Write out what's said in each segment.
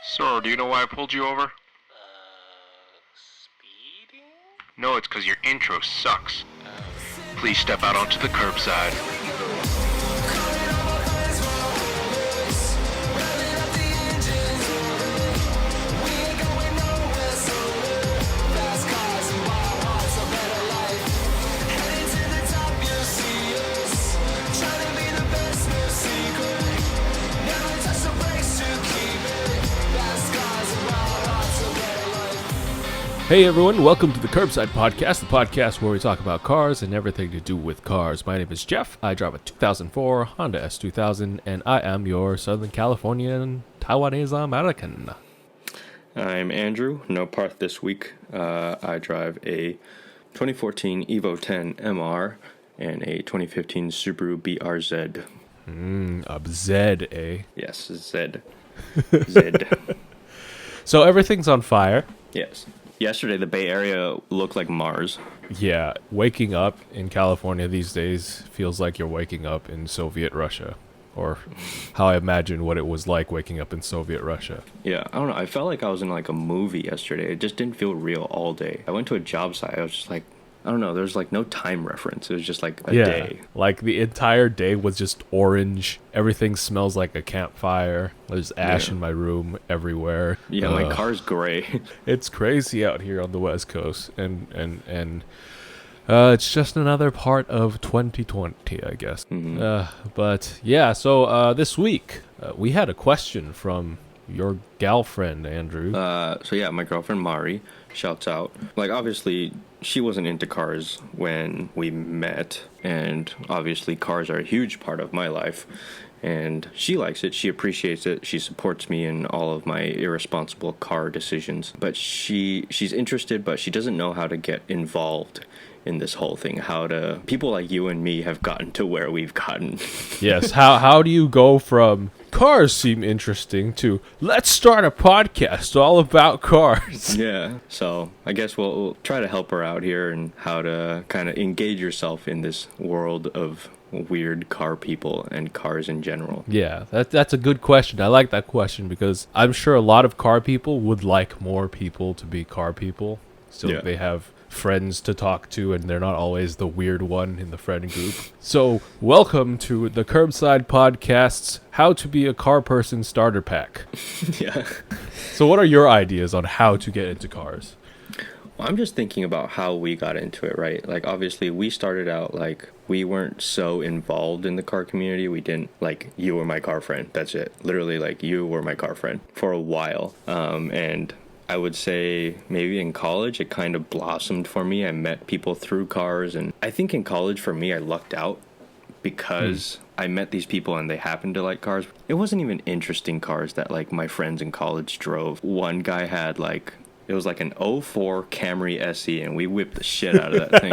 Sir, do you know why I pulled you over? Speeding? No, it's because your intro sucks. Please step out onto the curbside. Hey everyone, welcome to the Curbside Podcast, the podcast where we talk about cars and everything to do with cars. My name is Jeff, I drive a 2004 Honda S2000, and I am your Southern Californian Taiwanese American. I'm Andrew, no part this week. I drive a 2014 Evo 10 MR and a 2015 Subaru BRZ. A Zed, eh? Yes, Zed. Zed. So everything's on fire. Yes. Yesterday, the Bay Area looked like Mars. Yeah, waking up in California these days feels like you're waking up in Soviet Russia. Or how I imagine what it was like waking up in Soviet Russia. Yeah, I don't know. I felt like I was in like a movie yesterday. It just didn't feel real all day. I went to a job site. I was just like, I don't know. There's like no time reference. It was just like a day. Like the entire day was just orange. Everything smells like a campfire. There's ash in my room everywhere. Yeah, my car's gray. It's crazy out here on the West Coast, and it's just another part of 2020, I guess. Mm-hmm. But yeah, so this week we had a question from your girlfriend, Andrew. So yeah, my girlfriend Mari, shouts out. Like, obviously, she wasn't into cars when we met, and obviously cars are a huge part of my life. And she likes it, she appreciates it, she supports me in all of my irresponsible car decisions. But she's interested, but she doesn't know how to get involved in this whole thing. How to... People like you and me have gotten to where we've gotten. Yes, how do you go from cars seem interesting to let's start a podcast all about cars? Yeah, so I guess we'll try to help her out here and how to kind of engage yourself in this world of weird car people and cars in general. Yeah, that's a good question. I like that question because I'm sure a lot of car people would like more people to be car people, so Yeah. they have friends to talk to and they're not always the weird one in the friend group. So welcome to the Curbside Podcast's How to Be a Car Person starter pack. Yeah. So what are your ideas on how to get into cars? Well, I'm just thinking about how we got into it, right? Like, obviously, we started out, like, we weren't so involved in the car community. We didn't, like, you were my car friend. That's it. Literally, like, you were my car friend for a while. And I would say maybe in college, it kind of blossomed for me. I met people through cars. And I think in college, for me, I lucked out because I met these people and they happened to like cars. It wasn't even interesting cars that, like, my friends in college drove. One guy had, like... It was like an 04 Camry SE, and we whipped the shit out of that thing.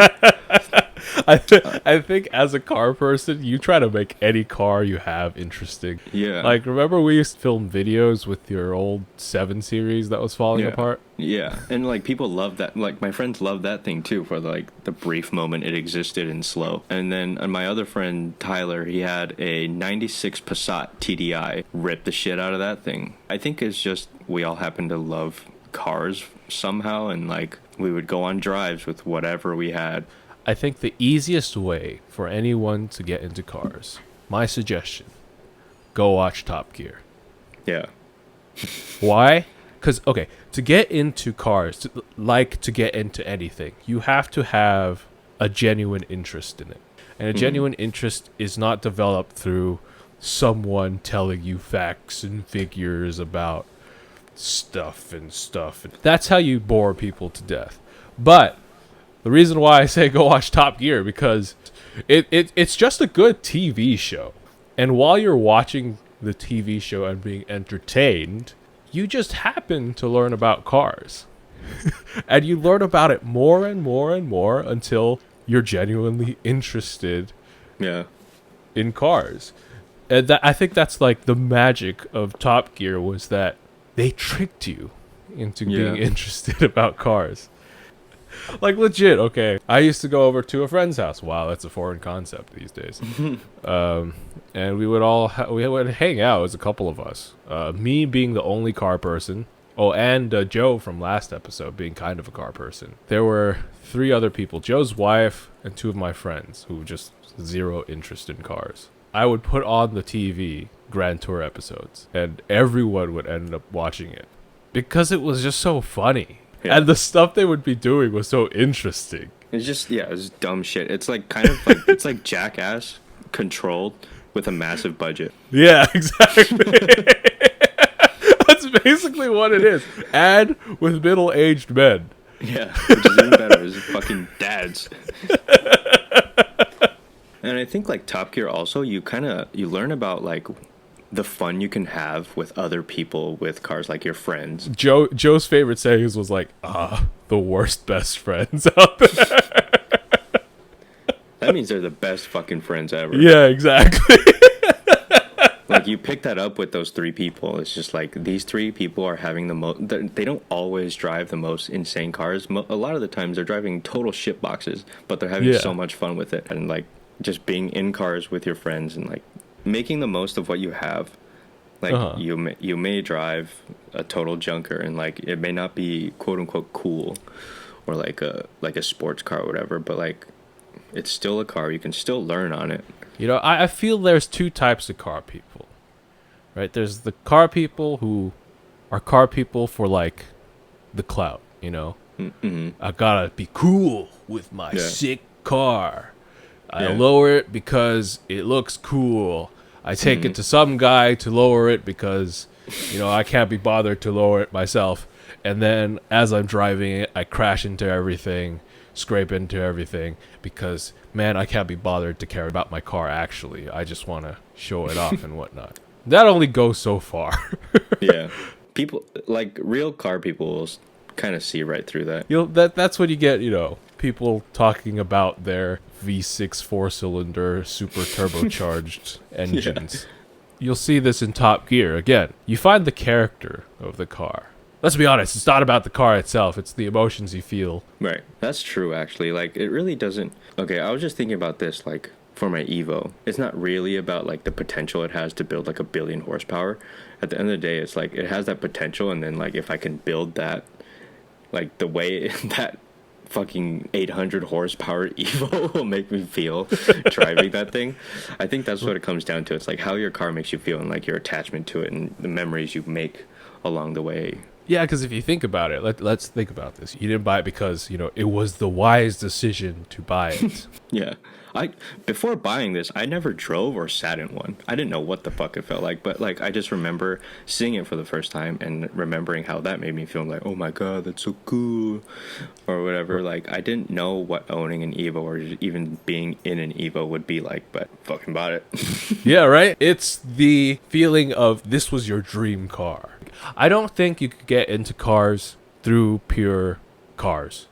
I think as a car person, you try to make any car you have interesting. Yeah. Like, remember we used to film videos with your old 7 Series that was falling apart? Yeah, and like people loved that. Like my friends loved that thing too for like the brief moment it existed in slow. And then my other friend Tyler, he had a 96 Passat TDI, ripped the shit out of that thing. I think it's just we all happen to love cars somehow, and like we would go on drives with whatever we had. I think the easiest way for anyone to get into cars, my suggestion, go watch Top Gear. Yeah. Why? Because, okay, to get into cars, to get into anything, you have to have a genuine interest in it. And a genuine interest is not developed through someone telling you facts and figures about stuff. That's how you bore people to death. But the reason why I say go watch Top Gear, because it's just a good TV show. And while you're watching the TV show and being entertained, you just happen to learn about cars. And you learn about it more and more and more until you're genuinely interested in cars. And I think that's like the magic of Top Gear, was that they tricked you into being interested about cars. Like legit, okay. I used to go over to a friend's house. Wow, that's a foreign concept these days. And we would we would hang out as a couple of us. Me being the only car person. Oh, and Joe from last episode being kind of a car person. There were 3 other people: Joe's wife and 2 of my friends who just zero interest in cars. I would put on the TV Grand Tour episodes, and everyone would end up watching it because it was just so funny. Yeah. And the stuff they would be doing was so interesting. It's just, yeah, it's dumb shit. It's like kind of like, it's like Jackass controlled with a massive budget. Yeah, exactly. That's basically what it is. And with middle-aged men. Yeah, which is even better. It's fucking dads. And I think like Top Gear also, you learn about like the fun you can have with other people with cars, like your friends. Joe's favorite sayings was like, the worst best friends out there. That means they're the best fucking friends ever. Yeah, exactly. Like you pick that up with those 3 people. It's just like these 3 people are having the most. They don't always drive the most insane cars. A lot of the times they're driving total shit boxes, but they're having so much fun with it. And like just being in cars with your friends and like making the most of what you have. Like you may drive a total junker and like it may not be quote unquote cool or like a sports car or whatever, but like it's still a car. You can still learn on it. You know, I feel there's 2 types of car people, right? There's the car people who are car people for like the clout, you know? Mm-hmm. I gotta be cool with my sick car. I lower it because it looks cool. I take it to some guy to lower it because, you know, I can't be bothered to lower it myself. And then as I'm driving it, I crash into everything, scrape into everything because, man, I can't be bothered to care about my car actually. I just want to show it off and whatnot. That only goes so far. Yeah. People, like real car people will kind of see right through that. That's what you get, you know, people talking about their V6 4-cylinder super turbocharged engines. You'll see this in Top Gear. Again, you find the character of the car. Let's be honest, it's not about the car itself. It's the emotions you feel. Right. That's true, actually. Like, it really doesn't... Okay, I was just thinking about this, like, for my Evo. It's not really about, like, the potential it has to build, like, 1 billion horsepower. At the end of the day, it's, like, it has that potential, and then, like, if I can build that, like, the way that fucking 800 horsepower Evo will make me feel driving that thing. I think that's what it comes down to. It's, like, how your car makes you feel and, like, your attachment to it and the memories you make along the way. Yeah, because if you think about it, let's think about this. You didn't buy it because, you know, it was the wise decision to buy it. Yeah. Before buying this, I never drove or sat in one. I didn't know what the fuck it felt like, but like I just remember seeing it for the first time and remembering how that made me feel like, oh my god, that's so cool, or whatever. Like I didn't know what owning an Evo or even being in an Evo would be like, but fucking bought it. Yeah, right? It's the feeling of this was your dream car. I don't think you could get into cars through pure cars.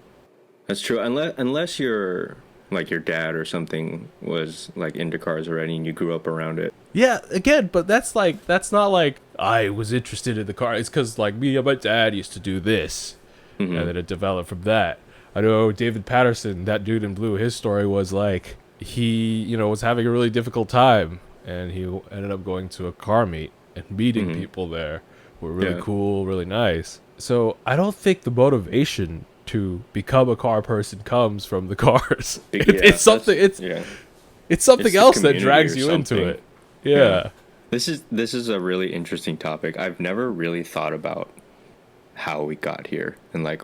That's true, unless you're like your dad or something was like into cars already and you grew up around it. Yeah, again, but that's not like I was interested in the car. It's because like me and my dad used to do this, and then it developed from that. I know David Patterson, that dude in blue, his story was like he, you know, was having a really difficult time, and he ended up going to a car meet and meeting people there who were really cool, really nice. So I don't think the motivation to become a car person comes from the cars. It's something. It's something else that drags you into it. Yeah. This is a really interesting topic. I've never really thought about how we got here and like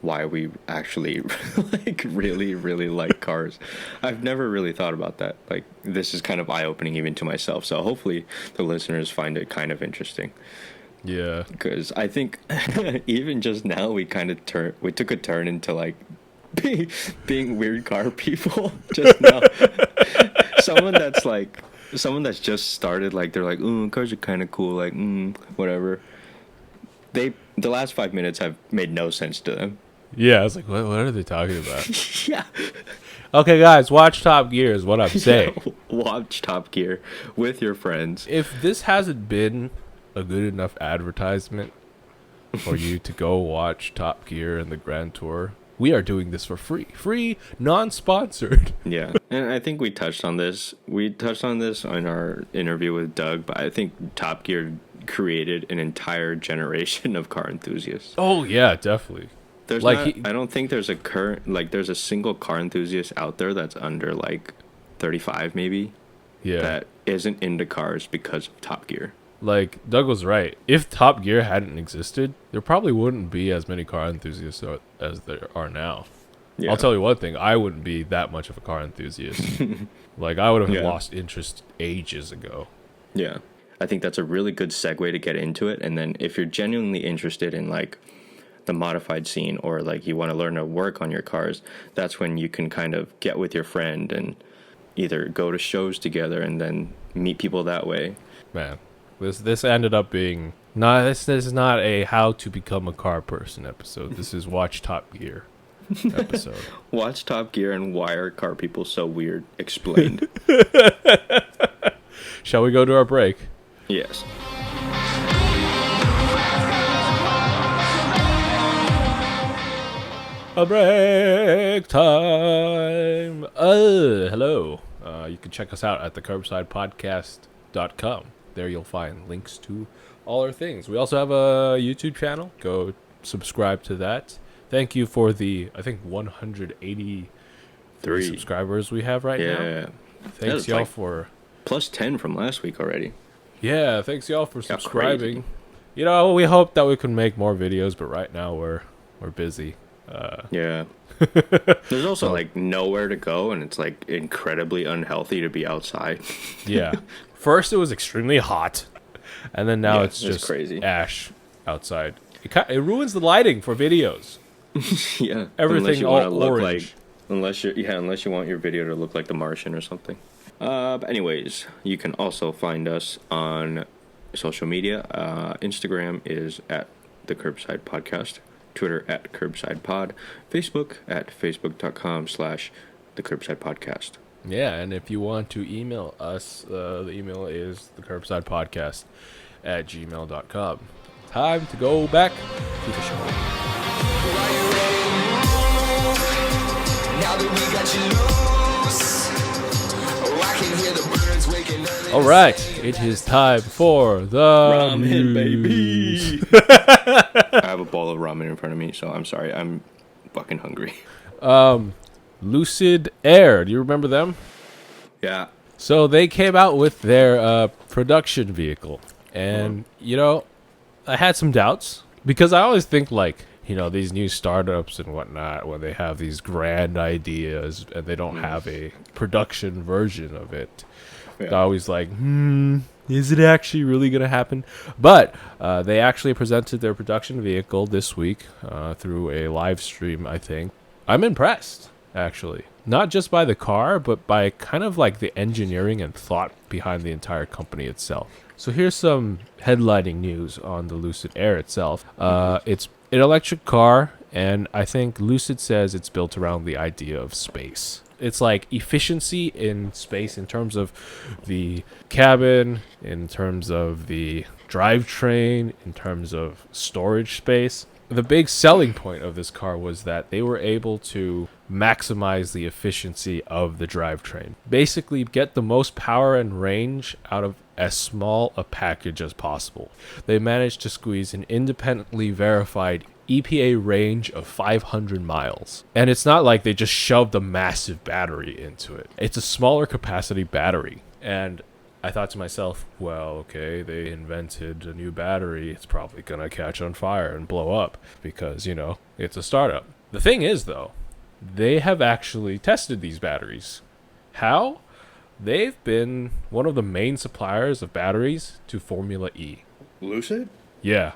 why we actually like really like cars. I've never really thought about that. Like this is kind of eye-opening even to myself. So hopefully the listeners find it kind of interesting. Yeah, because I think even just now we took a turn into like being weird car people just now. someone that's just started, like they're like, oh, cars are kind of cool, like whatever. The last 5 minutes have made no sense to them. Yeah, I was like, what are they talking about? Yeah. Okay, guys, watch Top Gear is what I'm saying. Yeah, watch Top Gear with your friends. If this hasn't been a good enough advertisement for you to go watch Top Gear and the Grand Tour, We are doing this for free, non-sponsored. Yeah, and I think we touched on this. We touched on this in our interview with Doug, but I think Top Gear created an entire generation of car enthusiasts. Oh yeah, definitely. There's Like I don't think there's there's a single car enthusiast out there that's under like 35 maybe Yeah. that isn't into cars because of Top Gear. Like, Doug was right. If Top Gear hadn't existed, there probably wouldn't be as many car enthusiasts as there are now. Yeah. I'll tell you one thing. I wouldn't be that much of a car enthusiast. Like, I would have Yeah. lost interest ages ago. Yeah. I think that's a really good segue to get into it. And then if you're genuinely interested in, like, the modified scene or, like, you want to learn to work on your cars, that's when you can kind of get with your friend and either go to shows together and then meet people that way. Man, this ended up being... This is not a how to become a car person episode. This is watch Top Gear episode. Watch Top Gear and why are car people so weird? Explained. Shall we go to our break? Yes. A break time. Hello. You can check us out at the curbsidepodcast.com. There you'll find links to all our things. We also have a YouTube channel. Go subscribe to that. Thank you for the, I think, 183 subscribers we have right now. Yeah. Thanks, y'all, for... Plus 10 from last week already. Yeah, thanks, y'all, for That's subscribing. crazy. You know, we hope that we can make more videos, but right now we're busy. Yeah. There's also, like, nowhere to go, and it's, like, incredibly unhealthy to be outside. Yeah. First, it was extremely hot, and then now Yeah, it's it's just crazy. ash outside. It ruins the lighting for videos. Yeah. Everything unless you all wanna look orange. like, unless you want your video to look like The Martian or something. But anyways, you can also find us on social media. Instagram is at the Curbside Podcast. Twitter at Curbside Pod. Facebook at facebook.com/the Curbside Podcast. Yeah, and if you want to email us, the email is thecurbsidepodcast@gmail.com. Time to go back to the show. All right, it is time for the Ramen, news. baby. I have a bowl of ramen in front of me, so I'm sorry. I'm fucking hungry. Lucid Air, do you remember them? Yeah. So they came out with their production vehicle, and you know, I had some doubts because I always think like, you know, these new startups and whatnot, when they have these grand ideas and they don't have a production version of it, Yeah. they're always like, is it actually really going to happen? But they actually presented their production vehicle this week through a live stream, I think. I'm impressed, actually. Not just by the car, but by kind of like the engineering and thought behind the entire company itself. So here's some headlining news on the Lucid Air itself. It's an electric car, and I think Lucid says it's built around the idea of space. It's like efficiency in space in terms of the cabin, in terms of the drivetrain, in terms of storage space. The big selling point of this car was that they were able to maximize the efficiency of the drivetrain. Basically, get the most power and range out of as small a package as possible. They managed to squeeze an independently verified EPA range of 500 miles. And it's not like they just shoved a massive battery into it. It's a smaller capacity battery. And I thought to myself, well, okay, they invented a new battery. It's probably going to catch on fire and blow up because, you know, it's a startup. The thing is, though, they have actually tested these batteries. How? They've been one of the main suppliers of batteries to Formula E. Lucid? Yeah,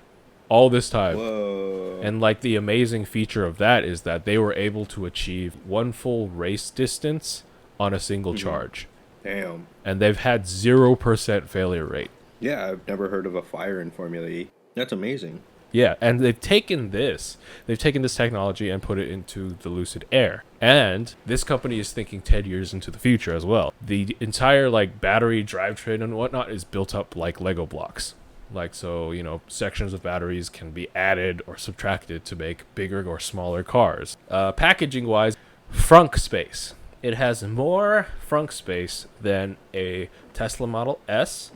all this time. Whoa. And like the amazing feature of that is that they were able to achieve one full race distance on a single charge. Damn. And they've had 0% failure rate. Yeah, I've never heard of a fire in Formula E. That's amazing. Yeah, and they've taken this technology and put it into the Lucid Air. And this company is thinking 10 years into the future as well. The entire like battery drivetrain and whatnot is built up like Lego blocks. Like, so, you know, sections of batteries can be added or subtracted to make bigger or smaller cars. Packaging wise, frunk space. It has more frunk space than a Tesla Model S,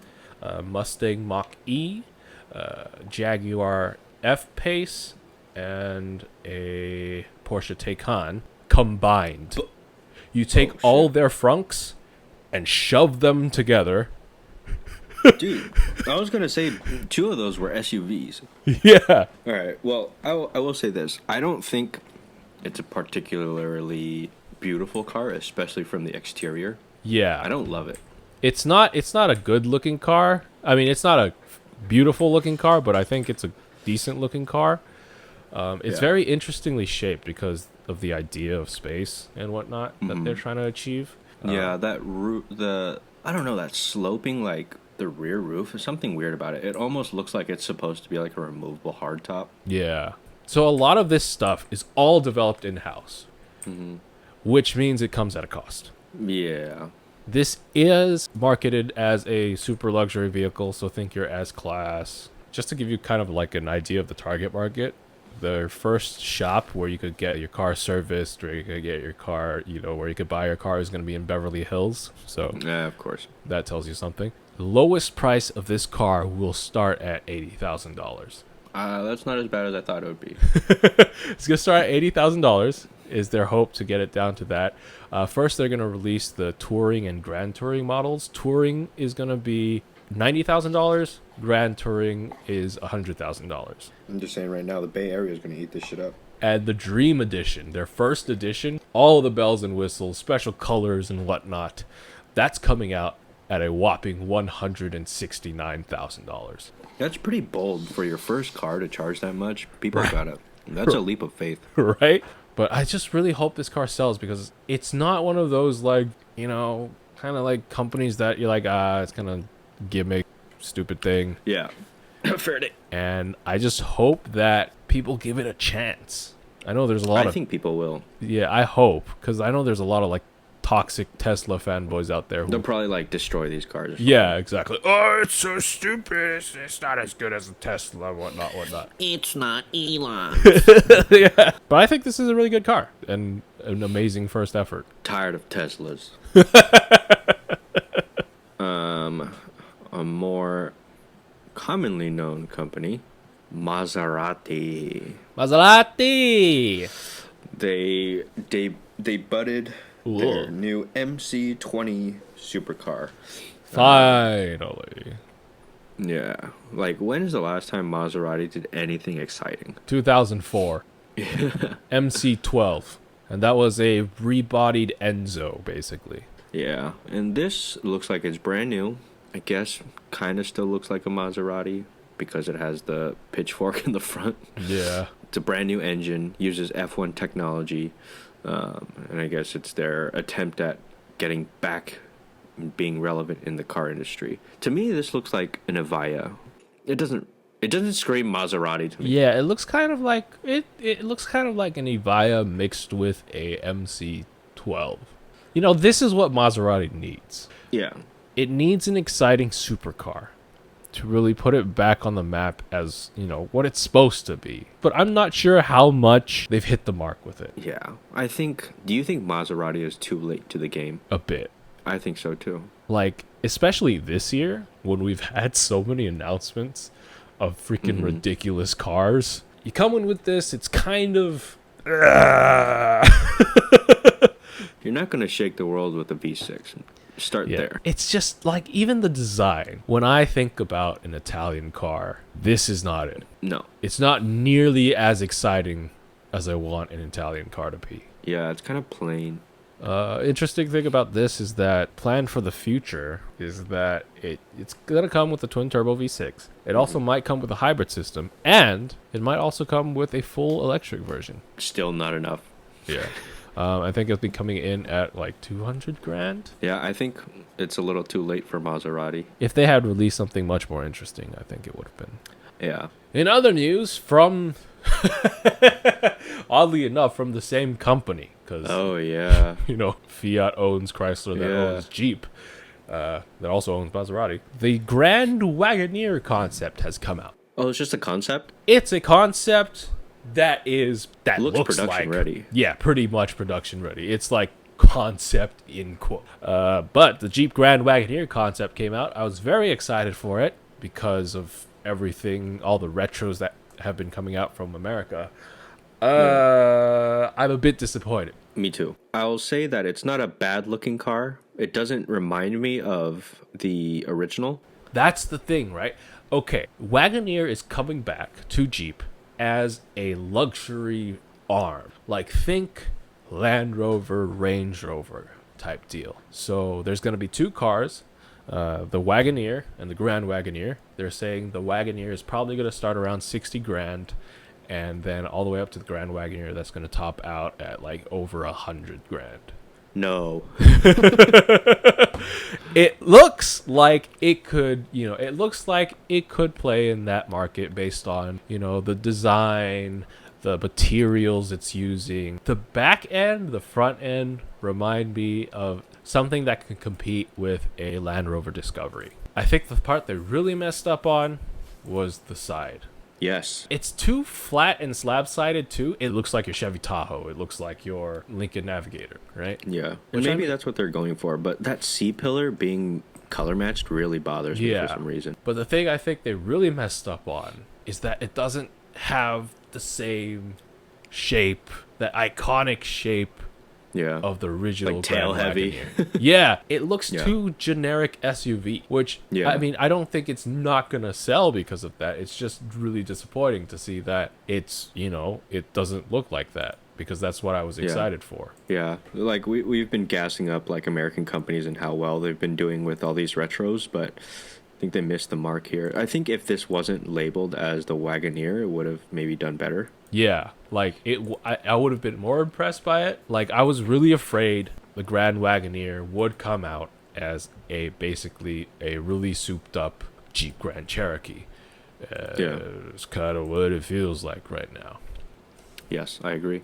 Mustang Mach-E, Jaguar F-Pace, and a Porsche Taycan combined. You take all their frunks and shove them together. Dude, I was going to say 2 of those were SUVs. Yeah. All right. Well, I will say this. I don't think it's a particularly beautiful car, especially from the exterior. Yeah. I don't love it. It's not a good looking car. I mean, it's not a beautiful looking car, but I think it's a decent looking car. It's very interestingly shaped because of the idea of space and whatnot that they're trying to achieve. Yeah, that I don't know, that sloping, like, the rear roof is something weird about it. It almost looks like it's supposed to be like a removable hardtop. Yeah. So a lot of this stuff is all developed in-house, which means it comes at a cost. Yeah. This is marketed as a super luxury vehicle, so think your S-Class. Just to give you kind of like an idea of the target market, the first shop where you could get your car serviced, or you could get your car, you know, where you could buy your car is going to be in Beverly Hills. So yeah, of course. That tells you something. The lowest price of this car will start at $80,000. That's not as bad as I thought it would be. It's going to start at $80,000 is their hope to get it down to that. First, they're going to release the Touring and Grand Touring models. Touring is going to be $90,000. Grand Touring is $100,000. I'm just saying right now, the Bay Area is going to eat this shit up. And the Dream Edition, their first edition, all of the bells and whistles, special colors and whatnot, that's coming out at a whopping $169,000. That's pretty bold for your first car to charge that much. People got it. That's a leap of faith. Right? But I just really hope this car sells because it's not one of those, like, you know, kind of like companies that you're like, it's kind of gimmick, stupid thing. Yeah. Fair day. And I just hope that people give it a chance. I know there's a lot I think people will. Yeah, I hope. Because I know there's a lot of, like, toxic Tesla fanboys out there. They'll probably, like, destroy these cars. Or yeah, exactly. Oh, it's so stupid. It's not as good as a Tesla, whatnot. It's not Elon. Yeah. But I think this is a really good car and an amazing first effort. Tired of Teslas. A more commonly known company, Maserati. Maserati! They butted their new MC20 supercar. Finally. Yeah. Like, when is the last time Maserati did anything exciting? 2004. MC12. And that was a rebodied Enzo, basically. Yeah. And this looks like it's brand new. I guess kind of still looks like a Maserati because it has the pitchfork in the front. Yeah. It's a brand new engine, uses F1 technology. And I guess it's their attempt at getting back and being relevant in the car industry. To me, this looks like an Avaya. It doesn't scream Maserati to me. Yeah, it looks kind of like it looks kind of like an Evija mixed with a MC12. You know, this is what Maserati needs. Yeah. It needs an exciting supercar to really put it back on the map as, you know, what it's supposed to be. But I'm not sure how much they've hit the mark with it. Yeah. Do you think Maserati is too late to the game? A bit. I think so too. Like, especially this year when we've had so many announcements of freaking ridiculous cars. You come in with this, it's kind of... You're not going to shake the world with a V6. Start there. It's just like even the design. When I think about an Italian car, this is not it. No. It's not nearly as exciting as I want an Italian car to be. Yeah, it's kind of plain. Interesting thing about this is that plan for the future is that it's gonna come with a twin turbo V6. It also might come with a hybrid system, and it might also come with a full electric version. Still not enough. Yeah. I think it'll be coming in at like 200 grand. Yeah, I think it's a little too late for Maserati. If they had released something much more interesting, I think it would have been. Yeah. In other news, from oddly enough, from the same company, because oh yeah, you know, Fiat owns Chrysler, that owns Jeep. that also owns Maserati. The Grand Wagoneer Concept has come out. Oh, it's just a concept? It's a concept that Looks production like, ready. Yeah, pretty much production ready. It's like concept in quote. But the Jeep Grand Wagoneer Concept came out. I was very excited for it because of everything, all the retros that have been coming out from America. I'm a bit disappointed. Me too. I'll say that it's not a bad looking car. It doesn't remind me of the original. That's the thing, right? Okay, Wagoneer is coming back to Jeep as a luxury arm. Like, think Land Rover, Range Rover type deal. So there's going to be two cars, the Wagoneer and the Grand Wagoneer. They're saying the Wagoneer is probably going to start around 60 grand, and then all the way up to the Grand Wagoneer that's going to top out at like over 100 grand. No. It looks like it could, it looks like it could play in that market based on, the design, the materials it's using. The back end, the front end remind me of something that can compete with a Land Rover Discovery. I think the part they really messed up on was the side. Yes. It's too flat and slab-sided, too. It looks like your Chevy Tahoe. It looks like your Lincoln Navigator, right? Yeah. And maybe that's what they're going for. But that C-pillar being color-matched really bothers me for some reason. But the thing I think they really messed up on is that it doesn't have the same shape, that iconic shape of the original like tail heavy. Yeah, it looks too generic SUV, which I mean, I don't think it's not gonna sell because of that. It's just really disappointing to see that it's, it doesn't look like that, because that's what I was excited for. Yeah, like we've been gassing up like American companies and how well they've been doing with all these retros, but I think they missed the mark here. I think if this wasn't labeled as the Wagoneer, it would have maybe done better. Yeah, like I would have been more impressed by it. Like, I was really afraid the Grand Wagoneer would come out as basically a really souped up Jeep Grand Cherokee. It's kind of what it feels like right now. Yes, I agree.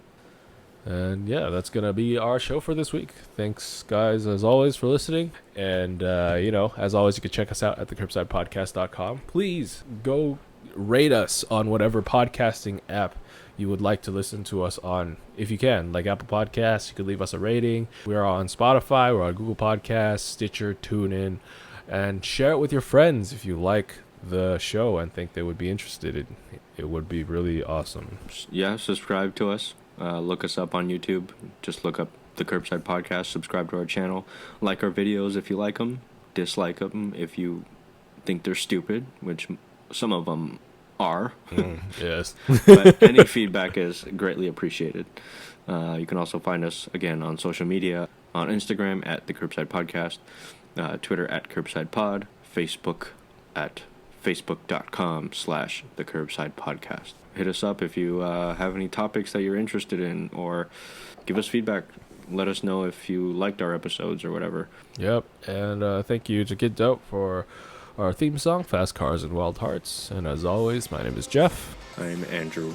And yeah, that's going to be our show for this week. Thanks, guys, as always, for listening. And, as always, you can check us out at thecurbsidepodcast.com. Please go rate us on whatever podcasting app you would like to listen to us on. If you can, like Apple Podcasts, you could leave us a rating. We're on Spotify, we're on Google Podcasts, Stitcher, TuneIn. And share it with your friends if you like the show and think they would be interested. It would be really awesome. Yeah, subscribe to us. Look us up on YouTube. Just look up the Curbside Podcast. Subscribe to our channel. Like our videos if you like them. Dislike them if you think they're stupid, which some of them are. Yes. But any feedback is greatly appreciated. You can also find us, again, on social media. On Instagram at the Curbside Podcast. Twitter at Curbside Pod. Facebook at facebook.com/the Curbside Podcast. Hit us up if you have any topics that you're interested in, or give us feedback. Let us know if you liked our episodes or whatever. Yep. And thank you to Kid Dope for our theme song, Fast Cars and Wild Hearts. And as always, my name is Jeff. I'm Andrew.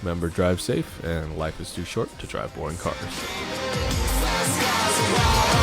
Remember, drive safe, and life is too short to drive boring cars. Fast cars and wild